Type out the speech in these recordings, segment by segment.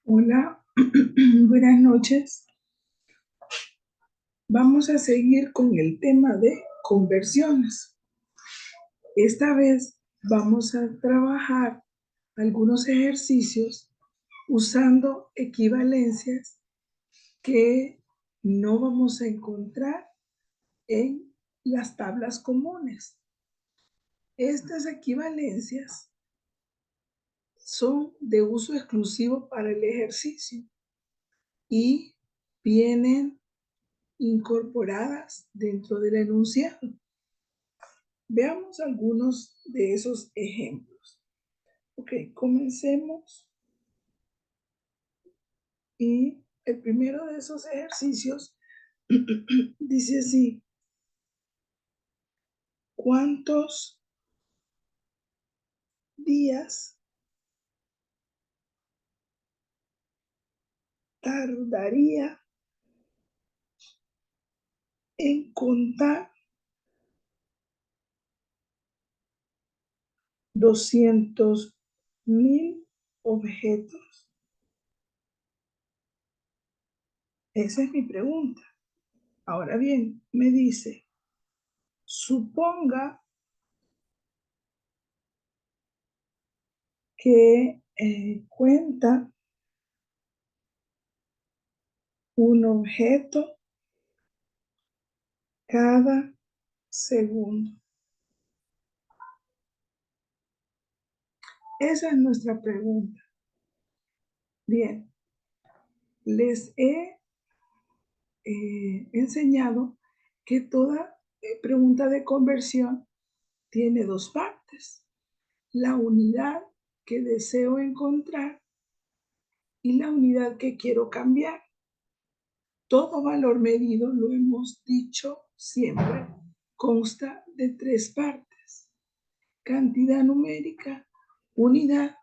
Hola, buenas noches. Vamos a seguir con el tema de conversiones. Esta vez vamos a trabajar algunos ejercicios usando equivalencias que no vamos a encontrar en las tablas comunes. Estas equivalencias son de uso exclusivo para el ejercicio y vienen incorporadas dentro del enunciado. Veamos algunos de esos ejemplos. Ok, comencemos. Y el primero de esos ejercicios dice así: ¿cuántos días tardaría en contar 200.000 objetos? Esa es mi pregunta. Ahora bien, me dice, suponga que cuenta un objeto cada segundo. Esa es nuestra pregunta. Bien, les he enseñado que toda pregunta de conversión tiene dos partes: la unidad que deseo encontrar y la unidad que quiero cambiar. Todo valor medido, lo hemos dicho siempre, consta de tres partes: cantidad numérica, unidad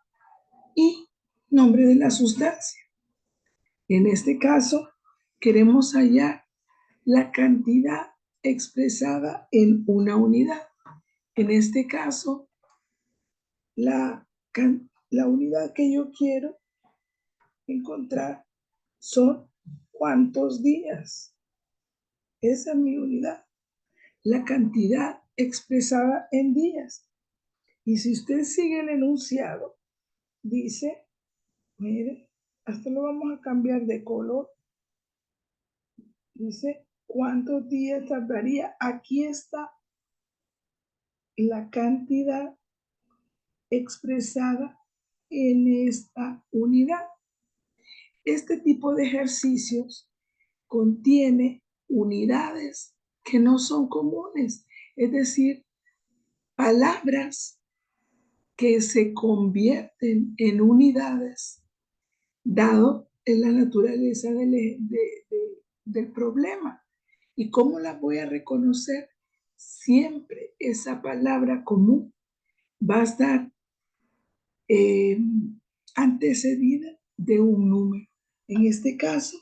y nombre de la sustancia. En este caso, queremos hallar la cantidad expresada en una unidad. En este caso, la, la unidad que yo quiero encontrar son cuántos días. Esa es mi unidad, la cantidad expresada en días. Y si usted sigue el enunciado, dice, mire, hasta lo vamos a cambiar de color. Dice, ¿cuántos días tardaría? Aquí está la cantidad expresada en esta unidad. Este tipo de ejercicios contiene unidades que no son comunes, es decir, palabras que se convierten en unidades, dado en la naturaleza del problema. ¿Y cómo las voy a reconocer? Siempre esa palabra común va a estar eh, antecedida de un número. En este caso,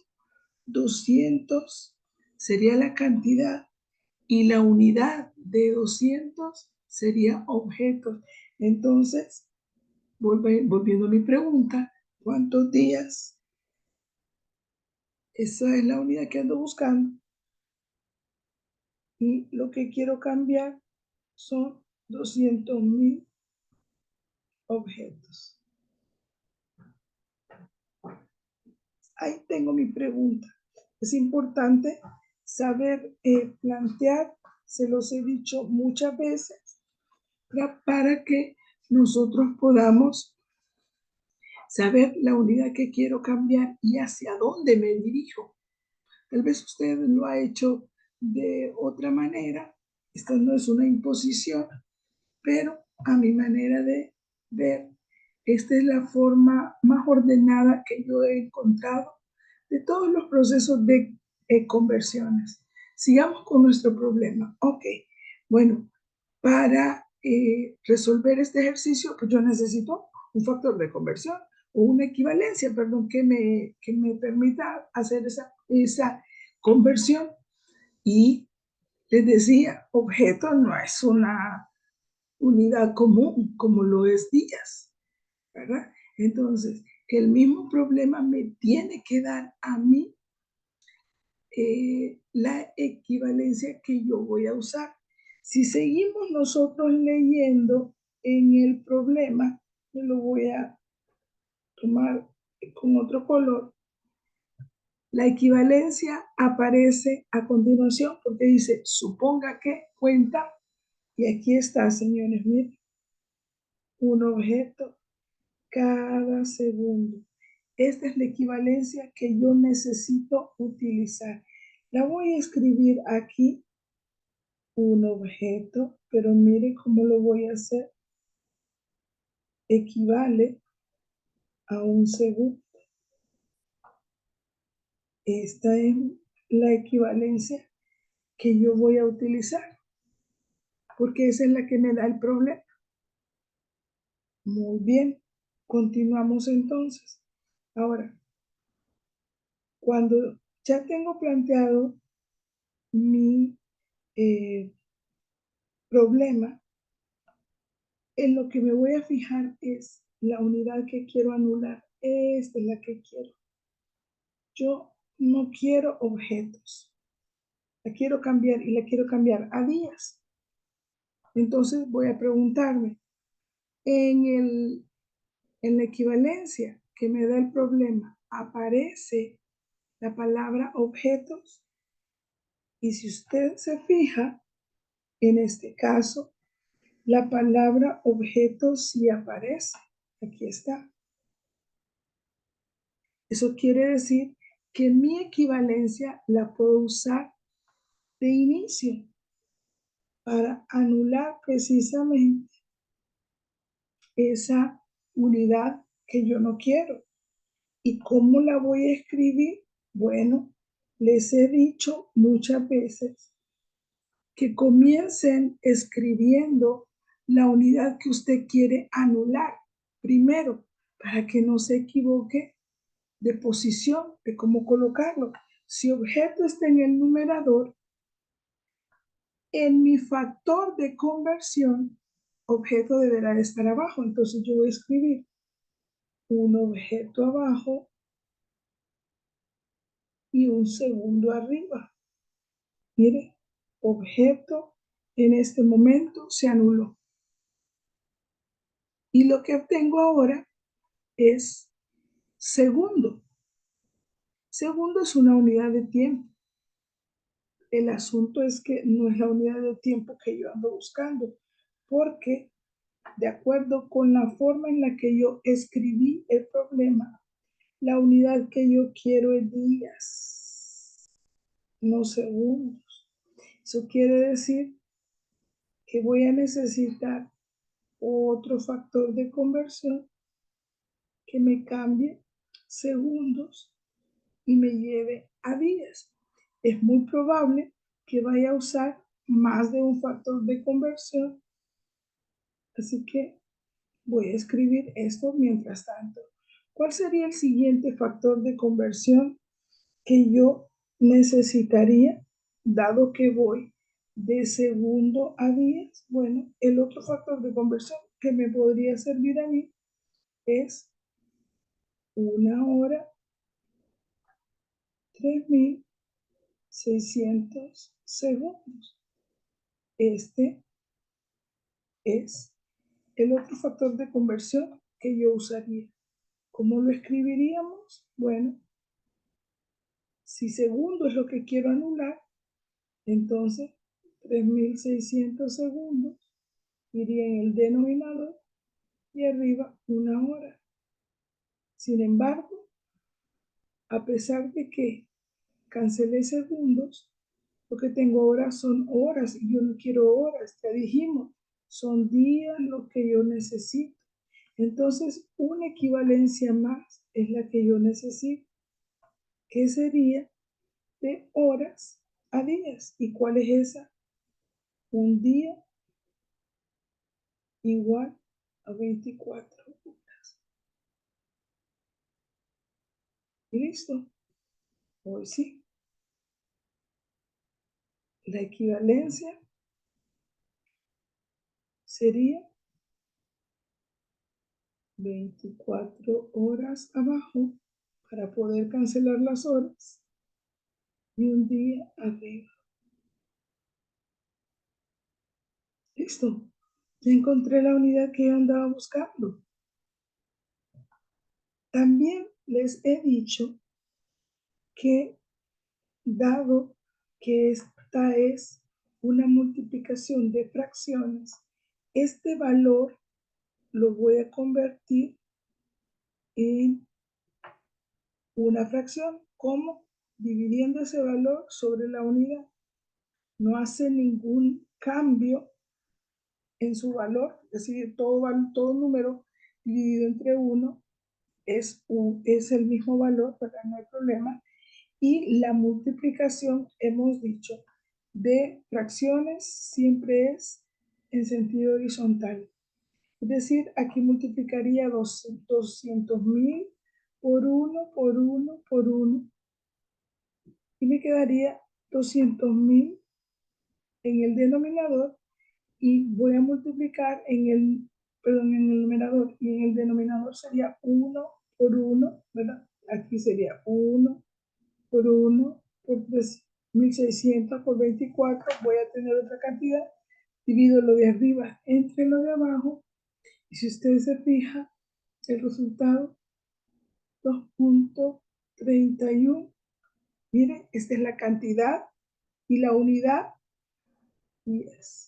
200 sería la cantidad y la unidad de 200 sería objetos. Entonces, volviendo a mi pregunta, ¿cuántos días? Esa es la unidad que ando buscando. Y lo que quiero cambiar son 200.000 objetos. Ahí tengo mi pregunta. Es importante saber plantear, se los he dicho muchas veces, para que nosotros podamos saber la unidad que quiero cambiar y hacia dónde me dirijo. Tal vez usted lo ha hecho de otra manera. Esta no es una imposición, pero a mi manera de ver, esta es la forma más ordenada que yo he encontrado de todos los procesos de conversiones. Sigamos con nuestro problema. Ok, bueno, para resolver este ejercicio, pues yo necesito un factor de conversión o una equivalencia, perdón, que me permita hacer esa conversión. Y les decía, objeto no es una unidad común como lo es días, ¿verdad? Entonces, que el mismo problema me tiene que dar a mí la equivalencia que yo voy a usar. Si seguimos nosotros leyendo en el problema, me lo voy a tomar con otro color. La equivalencia aparece a continuación porque dice, suponga que cuenta, y aquí está, señores, miren, un objeto cada segundo. Esta es la equivalencia que yo necesito utilizar. La voy a escribir aquí, un objeto, pero mire cómo lo voy a hacer. Equivale a un segundo. Esta es la equivalencia que yo voy a utilizar, porque esa es la que me da el problema. Muy bien, continuamos entonces. Ahora, cuando ya tengo planteado mi problema, en lo que me voy a fijar es la unidad que quiero anular. Esta es la que quiero. Yo no quiero objetos. La quiero cambiar y la quiero cambiar a días. Entonces voy a preguntarme, en la equivalencia que me da el problema, ¿aparece la palabra objetos? Y si usted se fija, en este caso, la palabra objetos sí aparece. Aquí está. Eso quiere decir que mi equivalencia la puedo usar de inicio para anular precisamente esa unidad que yo no quiero. ¿Y cómo la voy a escribir? Bueno, les he dicho muchas veces que comiencen escribiendo la unidad que usted quiere anular primero, para que no se equivoque de posición, de cómo colocarlo. Si objeto está en el numerador, en mi factor de conversión, objeto deberá estar abajo. Entonces yo voy a escribir un objeto abajo y un segundo arriba. Mire, objeto en este momento se anuló. Y lo que obtengo ahora es segundo. Segundo es una unidad de tiempo. El asunto es que no es la unidad de tiempo que yo ando buscando, porque de acuerdo con la forma en la que yo escribí el problema, la unidad que yo quiero es días, no segundos. Eso quiere decir que voy a necesitar otro factor de conversión que me cambie segundos y me lleve a días. Es muy probable que vaya a usar más de un factor de conversión, así que voy a escribir esto mientras tanto. ¿Cuál sería el siguiente factor de conversión que yo necesitaría, dado que voy de segundo a días? Bueno, el otro factor de conversión que me podría servir a mí es una hora, 3600 segundos. Este es el otro factor de conversión que yo usaría. ¿Cómo lo escribiríamos? Bueno, si segundo es lo que quiero anular, entonces 3600 segundos iría en el denominador y arriba una hora. Sin embargo, a pesar de que cancelé segundos, lo que tengo ahora son horas y yo no quiero horas, ya dijimos, son días lo que yo necesito. Entonces, una equivalencia más es la que yo necesito, que sería de horas a días. ¿Y cuál es esa? Un día igual a 24 horas. ¿Listo? Hoy sí. La equivalencia sería 24 horas abajo para poder cancelar las horas y un día arriba. Listo. Ya encontré la unidad que yo andaba buscando. También les he dicho que dado que esta es una multiplicación de fracciones, este valor lo voy a convertir en una fracción. ¿Cómo? Dividiendo ese valor sobre la unidad. No hace ningún cambio en su valor, es decir, todo número dividido entre 1 es el mismo valor, ¿verdad? No hay problema. Y la multiplicación, hemos dicho, de fracciones siempre es en sentido horizontal. Es decir, aquí multiplicaría 200.000 por 1, por 1, por 1, y me quedaría 200.000 en el denominador, y voy a multiplicar en el numerador, y en el denominador sería 1 por 1, ¿verdad? Aquí sería 1 por 1 por 3.600 por 24, voy a tener otra cantidad, divido lo de arriba entre lo de abajo, y si ustedes se fijan, el resultado 2.31. Miren, esta es la cantidad y la unidad 10.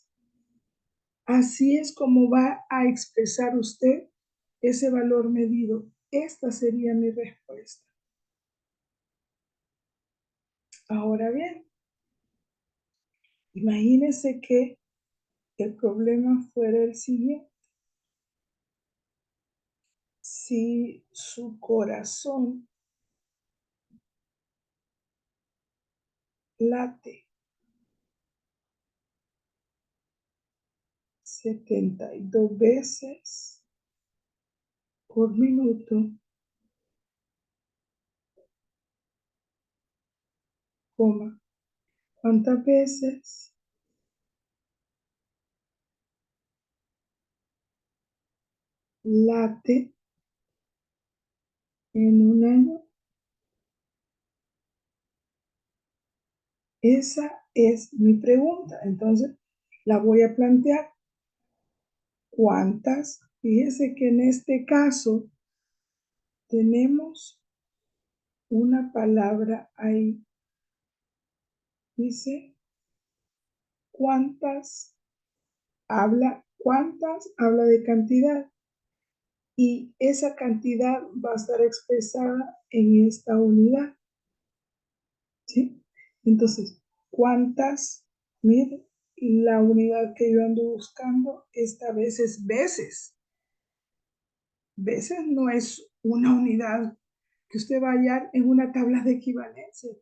Así es como va a expresar usted ese valor medido. Esta sería mi respuesta. Ahora bien, imagínense que el problema fuera el siguiente. Si su corazón late 72 veces por minuto, coma, ¿cuántas veces late en un año? Esa es mi pregunta. Entonces, la voy a plantear. ¿Cuántas? Fíjese que en este caso tenemos una palabra ahí. Dice, ¿cuántas? Habla de cantidad. Y esa cantidad va a estar expresada en esta unidad. ¿Sí? Entonces, ¿cuántas? Mire, la unidad que yo ando buscando esta vez es veces. Veces no es una unidad que usted va a hallar en una tabla de equivalencia,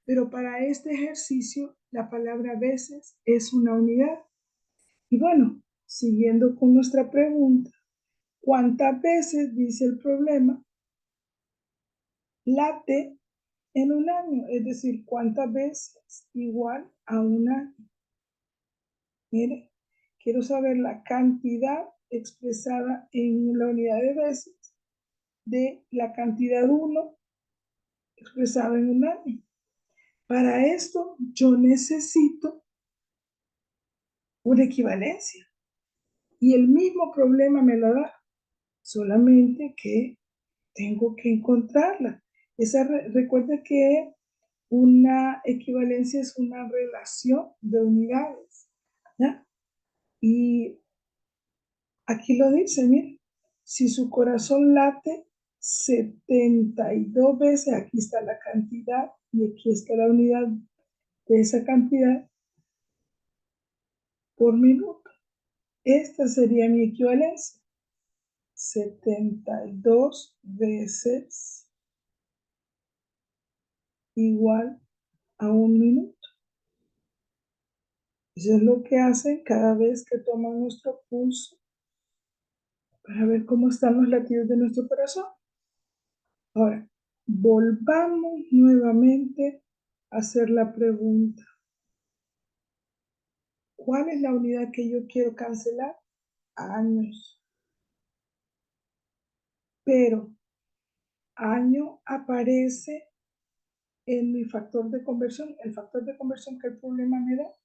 pero para este ejercicio la palabra veces es una unidad. Y bueno, siguiendo con nuestra pregunta, ¿cuántas veces, dice el problema, late en un año? Es decir, ¿cuántas veces igual a un año? Mire, quiero saber la cantidad expresada en la unidad de veces de la cantidad 1 expresada en un año. Para esto yo necesito una equivalencia, y el mismo problema me lo da, solamente que tengo que encontrarla. Recuerda que una equivalencia es una relación de unidades, ¿ya? Y aquí lo dice, mire, si su corazón late 72 veces, aquí está la cantidad y aquí está la unidad de esa cantidad por minuto. Esta sería mi equivalencia. 72 veces igual a un minuto. Eso es lo que hacen cada vez que toman nuestro pulso para ver cómo están los latidos de nuestro corazón. Ahora, volvamos nuevamente a hacer la pregunta. ¿Cuál es la unidad que yo quiero cancelar? Años. pero año aparece en mi factor de conversión. El factor de conversión que el problema me da,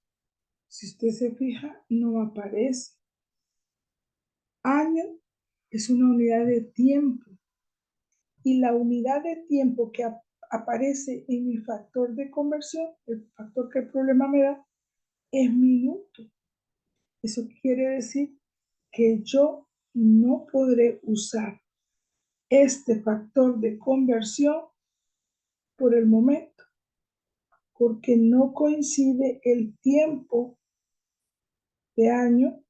si usted se fija, no aparece. Año es una unidad de tiempo y la unidad de tiempo que aparece en mi factor de conversión, el factor que el problema me da, es minuto. Eso quiere decir que yo no podré usar este factor de conversión por el momento, porque no coincide el tiempo de año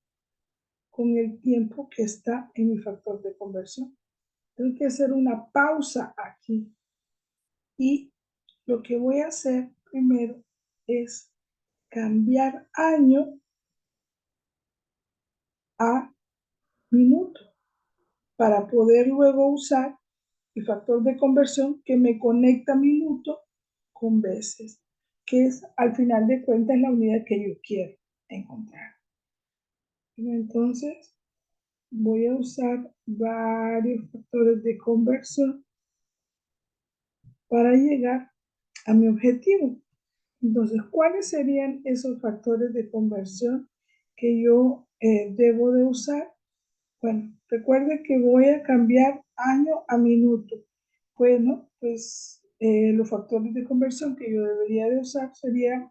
con el tiempo que está en mi factor de conversión. Tengo que hacer una pausa aquí y lo que voy a hacer primero es cambiar año a minuto para poder luego usar el factor de conversión que me conecta minuto con veces, que es al final de cuentas la unidad que yo quiero encontrar. Entonces voy a usar varios factores de conversión para llegar a mi objetivo. Entonces, ¿cuáles serían esos factores de conversión que yo debo de usar? Bueno, recuerde que voy a cambiar año a minuto. Bueno, pues los factores de conversión que yo debería de usar serían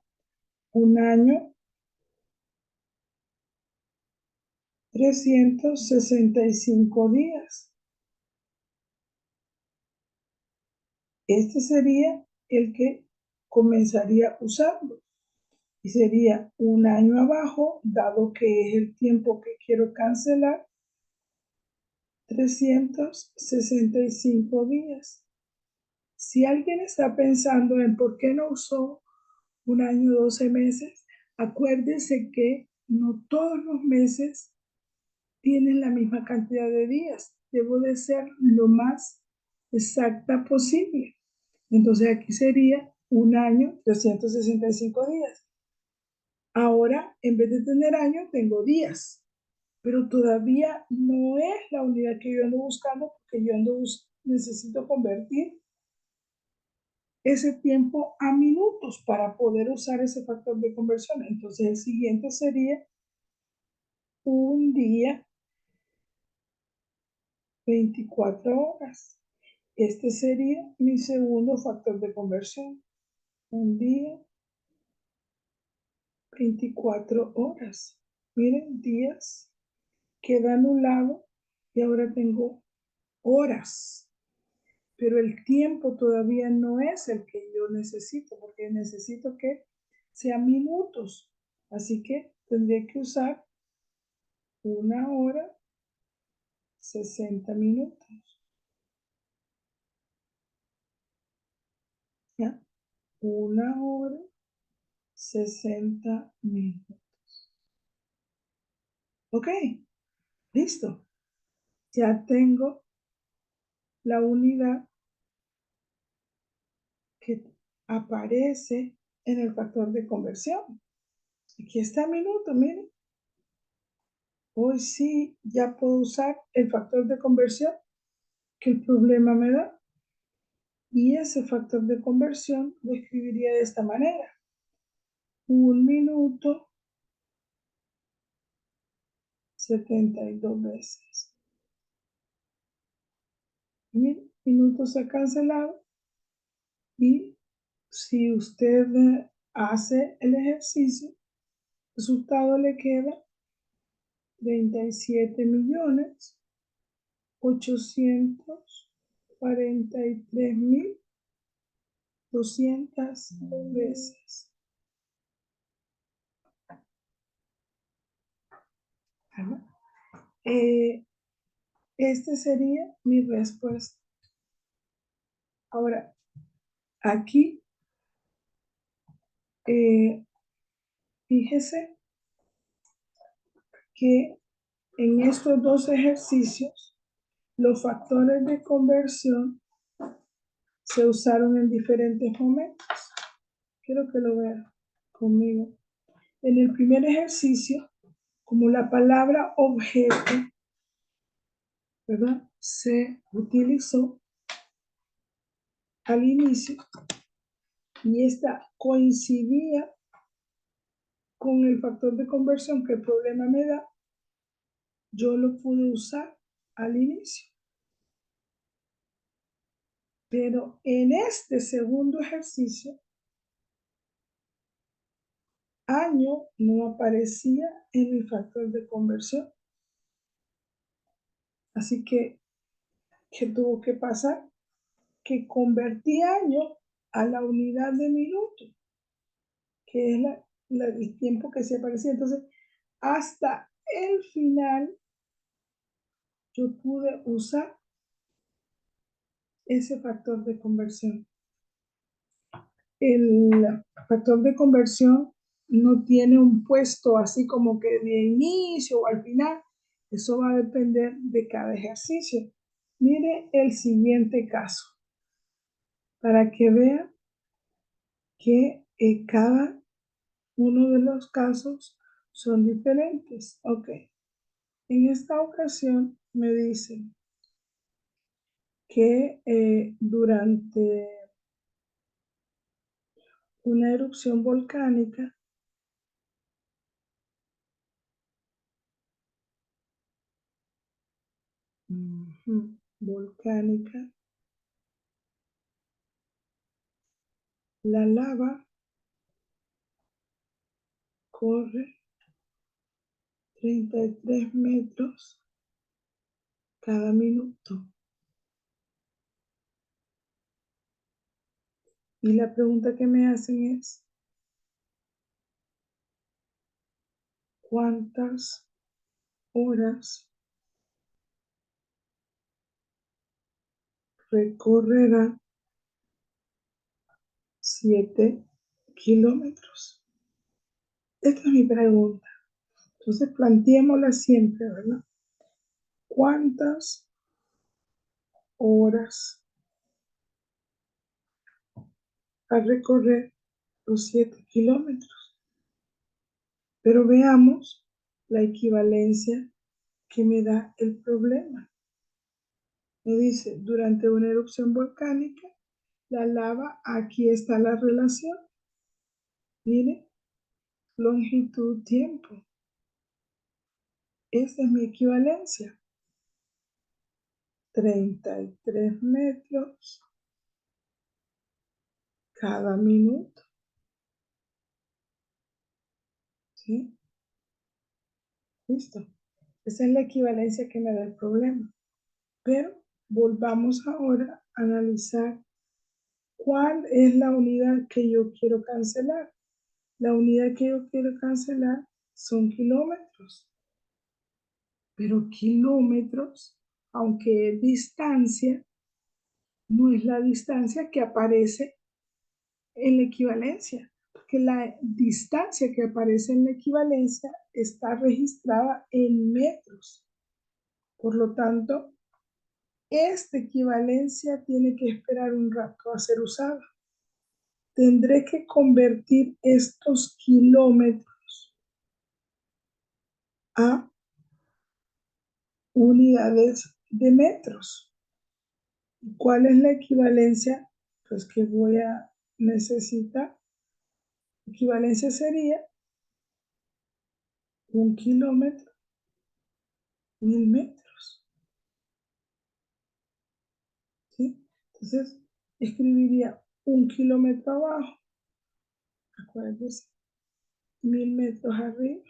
un año, 365 días. Este sería el que comenzaría usando. Y sería un año abajo, dado que es el tiempo que quiero cancelar, 365 días. Si alguien está pensando en por qué no usó un año, 12 meses, acuérdese que no todos los meses tienen la misma cantidad de días. Debo de ser lo más exacta posible. Entonces aquí sería un año, 365 días. Ahora, en vez de tener año, tengo días, pero todavía no es la unidad que yo ando buscando porque yo necesito convertir ese tiempo a minutos para poder usar ese factor de conversión. Entonces, el siguiente sería un día, 24 horas. Este sería mi segundo factor de conversión. Un día, 24 horas. Miren, días queda anulado y ahora tengo horas. Pero el tiempo todavía no es el que yo necesito, porque necesito que sea minutos. Así que tendré que usar 1 hora, 60 minutos. ¿Ya? 1 hora, 60 minutos. Ok, listo. Ya tengo la unidad que aparece en el factor de conversión. Aquí está minuto, miren. Hoy sí ya puedo usar el factor de conversión que el problema me da. Y ese factor de conversión lo escribiría de esta manera. 1 minuto, 72 veces. Y minutos se ha cancelado. Y si usted hace el ejercicio, el resultado le queda 37.843.200 veces. Este sería mi respuesta. Ahora, aquí, fíjese que en estos dos ejercicios, los factores de conversión se usaron en diferentes momentos. Quiero que lo vean conmigo. En el primer ejercicio, como la palabra objeto, ¿verdad? se utilizó al inicio y esta coincidía con el factor de conversión que el problema me da, yo lo pude usar al inicio. Pero en este segundo ejercicio, año no aparecía en el factor de conversión. Así que, ¿qué tuvo que pasar? Que convertí año a la unidad de minuto, que es el tiempo que se aparecía. Entonces, hasta el final, yo pude usar ese factor de conversión. El factor de conversión no tiene un puesto así como que de inicio o al final. Eso va a depender de cada ejercicio. Mire el siguiente caso para que vean que cada uno de los casos son diferentes. Ok. En esta ocasión me dicen que durante una erupción volcánica volcánica, la lava corre 33 metros cada minuto. Y la pregunta que me hacen es, ¿cuántas horas recorrerá 7 kilómetros? Esta es mi pregunta. Entonces, planteémosla siempre, ¿verdad? ¿Cuántas horas a recorrer los 7 kilómetros? Pero veamos la equivalencia que me da el problema. Me dice, durante una erupción volcánica, la lava, aquí está la relación. Mire, longitud, tiempo. Esta es mi equivalencia. 33 metros cada minuto. ¿Sí? Listo. Esa es la equivalencia que me da el problema. Pero volvamos ahora a analizar cuál es la unidad que yo quiero cancelar. La unidad que yo quiero cancelar son kilómetros. Pero kilómetros, aunque es distancia, no es la distancia que aparece en la equivalencia, porque la distancia que aparece en la equivalencia está registrada en metros. Por lo tanto, esta equivalencia tiene que esperar un rato a ser usada. Tendré que convertir estos kilómetros a unidades de metros. ¿Cuál es la equivalencia? Pues que voy a necesitar. Equivalencia sería 1 kilómetro, 1000 metros. ¿Sí? Entonces, escribiría 1 kilómetro abajo, acuérdense, 1000 metros arriba,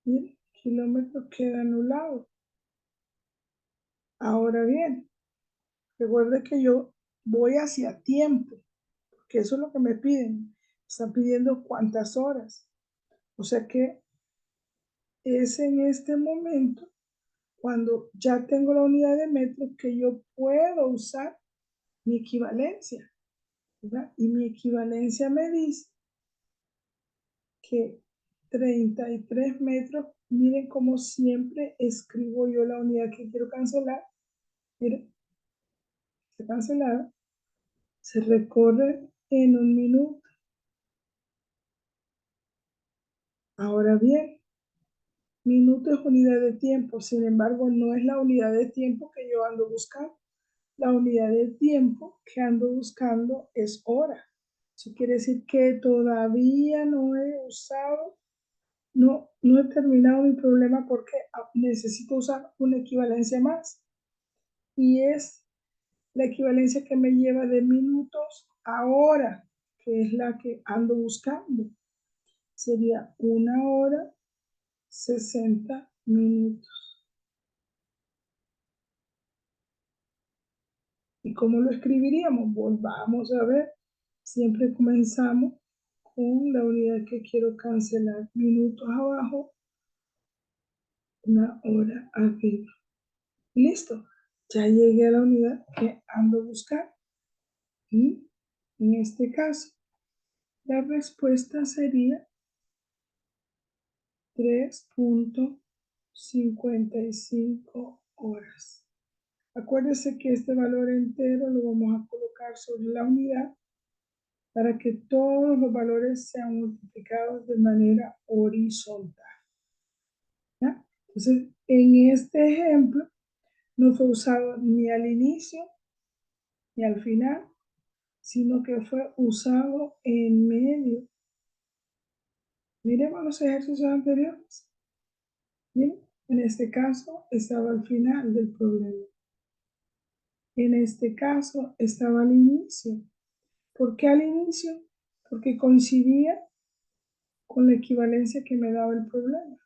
y el kilómetro queda anulado. Ahora bien, recuerde que yo voy hacia tiempo, porque eso es lo que me piden. Están pidiendo cuántas horas. O sea que es en este momento, cuando ya tengo la unidad de metros, que yo puedo usar mi equivalencia, ¿verdad? Y mi equivalencia me dice que 33 metros, miren como siempre escribo yo la unidad que quiero cancelar. Miren, está cancelada. Se recorre en 1 minuto. Ahora bien, Minuto es unidad de tiempo, sin embargo, no es la unidad de tiempo que yo ando buscando. La unidad de tiempo que ando buscando es hora. Eso quiere decir que todavía no he usado, no he terminado mi problema porque necesito usar una equivalencia más. Y es la equivalencia que me lleva de minutos a hora, que es la que ando buscando. Sería 1 hora 60 minutos. ¿Y cómo lo escribiríamos? Volvamos a ver. Siempre comenzamos con la unidad que quiero cancelar. Minutos abajo, 1 hora arriba. Listo. Ya llegué a la unidad que ando buscando. Y en este caso, la respuesta sería 3.55 horas. Acuérdese que este valor entero lo vamos a colocar sobre la unidad para que todos los valores sean multiplicados de manera horizontal. ¿Ya? Entonces, en este ejemplo, no fue usado ni al inicio ni al final, sino que fue usado en medio. Miremos los ejercicios anteriores. Miren, en este caso estaba al final del problema. En este caso estaba al inicio. ¿Por qué al inicio? Porque coincidía con la equivalencia que me daba el problema.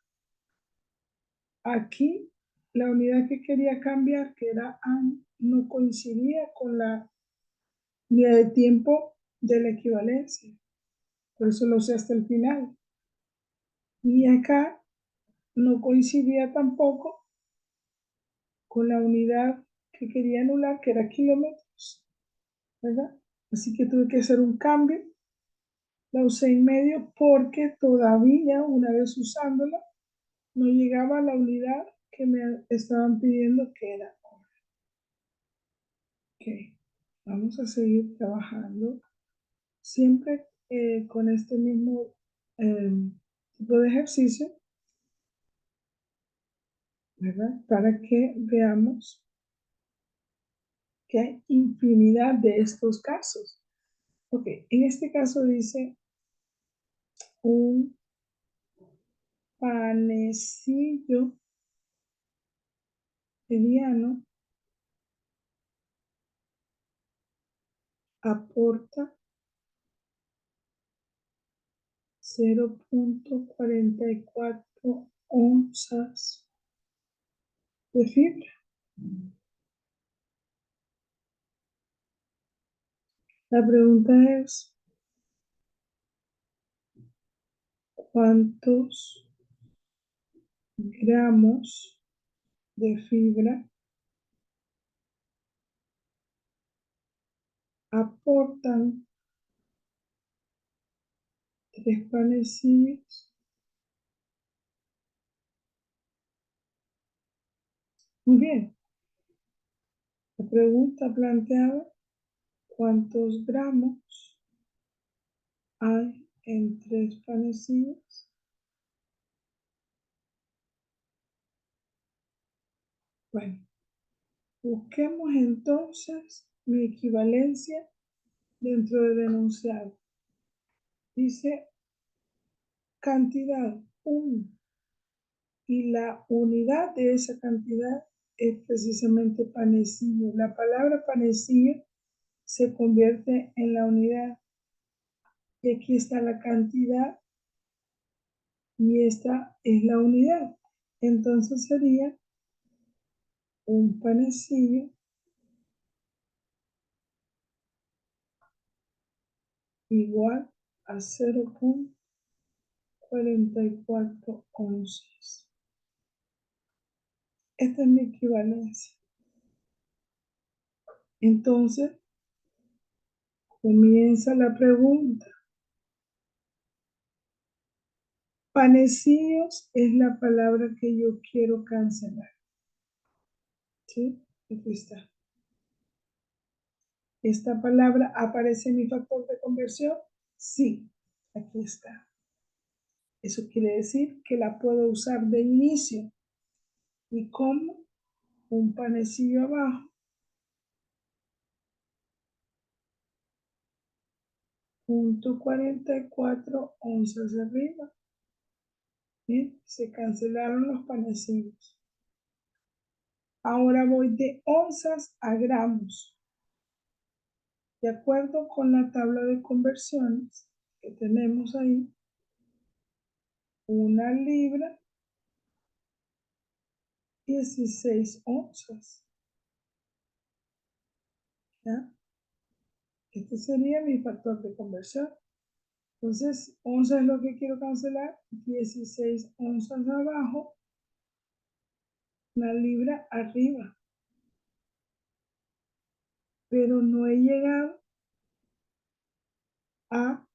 Aquí, la unidad que quería cambiar, que era año, no coincidía con la unidad de tiempo de la equivalencia. Por eso lo usé hasta el final. Y acá no coincidía tampoco con la unidad que quería anular, que era kilómetros, ¿verdad? Así que tuve que hacer un cambio. La usé en medio porque todavía, una vez usándola, no llegaba a la unidad que me estaban pidiendo, que era hora. Ok, vamos a seguir trabajando siempre con este mismo tipo de ejercicio, ¿verdad? Para que veamos que hay infinidad de estos casos. Ok, en este caso dice un panecillo mediano aporta 0.44 onzas de fibra. La pregunta es, ¿cuántos gramos de fibra aportan 3 panecillos? Muy bien. La pregunta planteaba, ¿cuántos gramos hay en 3 panecillos? Bueno, busquemos entonces mi equivalencia dentro del enunciado. Dice cantidad 1 y la unidad de esa cantidad es precisamente panecillo. La palabra panecillo se convierte en la unidad. Y aquí está la cantidad y esta es la unidad. Entonces sería un panecillo igual a 0.44 onzas. Esta es mi equivalencia. Entonces comienza la pregunta. Panecillos es la palabra que yo quiero cancelar. ¿Sí? Aquí está. ¿Esta palabra aparece en mi factor de conversión? Sí, aquí está. Eso quiere decir que la puedo usar de inicio. ¿Y como un panecillo abajo, 0.44 onzas arriba? Bien, se cancelaron los panecillos. Ahora voy de onzas a gramos. De acuerdo con la tabla de conversiones que tenemos ahí, una libra, 16 onzas. ¿Ya? Este sería mi factor de conversión. Entonces, onzas es lo que quiero cancelar, 16 onzas abajo, una libra arriba. Pero no he llegado a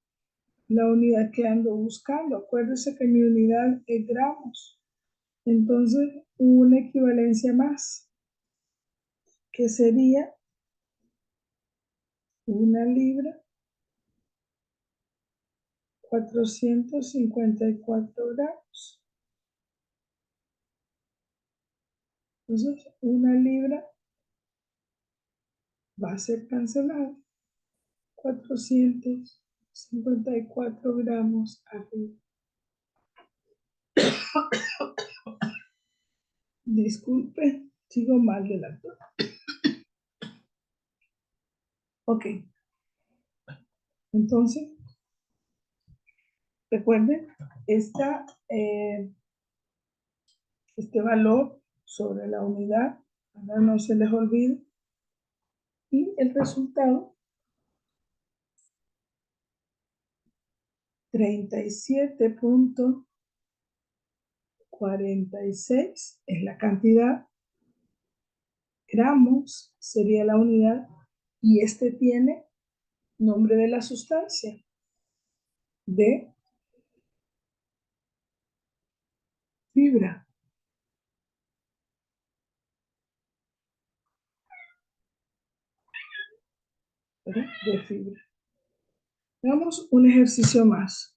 la unidad que ando buscando. Acuérdense que mi unidad es gramos. Entonces, una equivalencia más, que sería una libra, 454 gramos. Entonces, una libra va a ser cancelada. 454 gramos arriba. Disculpe, sigo mal de la tos. Ok, entonces, recuerden, este valor sobre la unidad, ahora no se les olvide, y el resultado, 37.46 es la cantidad, gramos sería la unidad, y este tiene nombre de la sustancia, de fibra. ¿Verdad? De fibra. Hagamos un ejercicio más.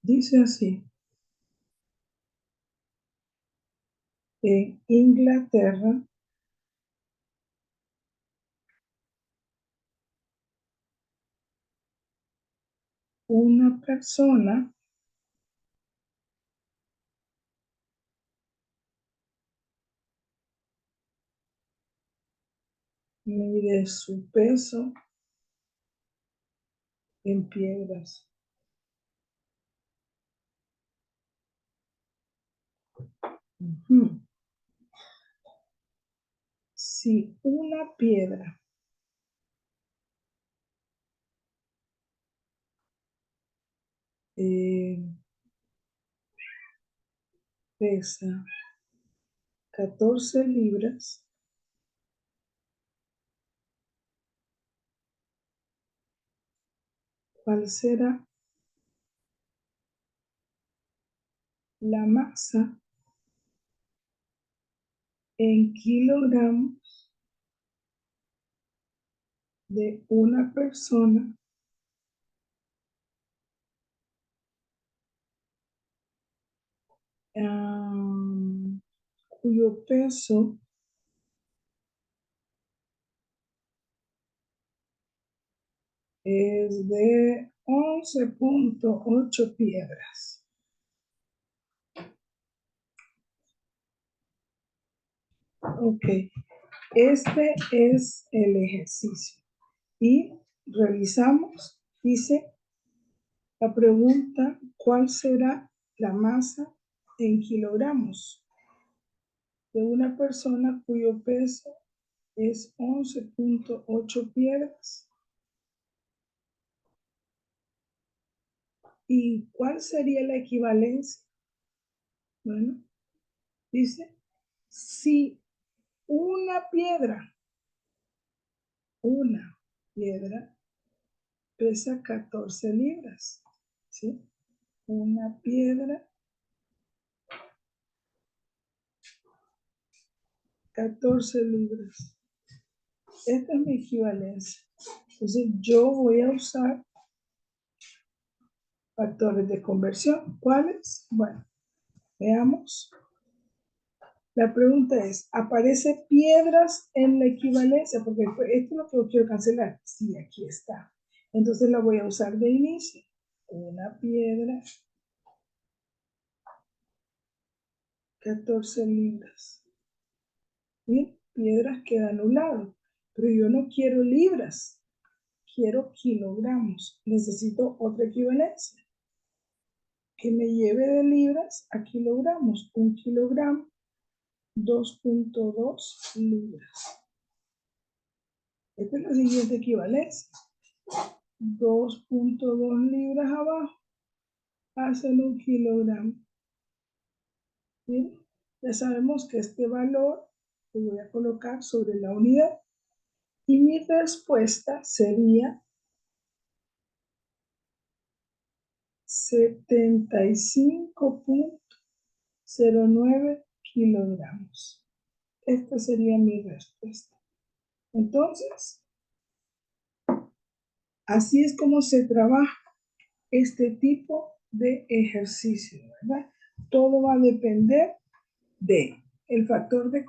Dice así: en Inglaterra, una persona mide su peso en piedras. Si una piedra pesa 14 libras, ¿cuál será la masa en kilogramos de una persona cuyo peso es de 11.8 piedras? Ok, este es el ejercicio. Y revisamos, dice la pregunta, ¿cuál será la masa en kilogramos de una persona cuyo peso es 11.8 piedras? ¿Y cuál sería la equivalencia? Bueno, dice, si una piedra pesa 14 libras, ¿sí? Una piedra, 14 libras. Esta es mi equivalencia. Entonces yo voy a usar factores de conversión. ¿Cuáles? Bueno, veamos. La pregunta es, ¿aparece piedras en la equivalencia? Porque esto es lo que yo quiero cancelar. Sí, aquí está. Entonces la voy a usar de inicio. Una piedra, 14 libras. Bien, piedras queda anulado. Pero yo no quiero libras. Quiero kilogramos. Necesito otra equivalencia que me lleve de libras a kilogramos. Un kilogramo, 2.2 libras. Esta es la siguiente equivalencia. 2.2 libras abajo hacen un kilogramo. Bien, ya sabemos que este valor lo voy a colocar sobre la unidad. Y mi respuesta sería 75.09 kilogramos. Esta sería mi respuesta. Entonces, así es como se trabaja este tipo de ejercicio, ¿verdad? Todo va a depender de el factor de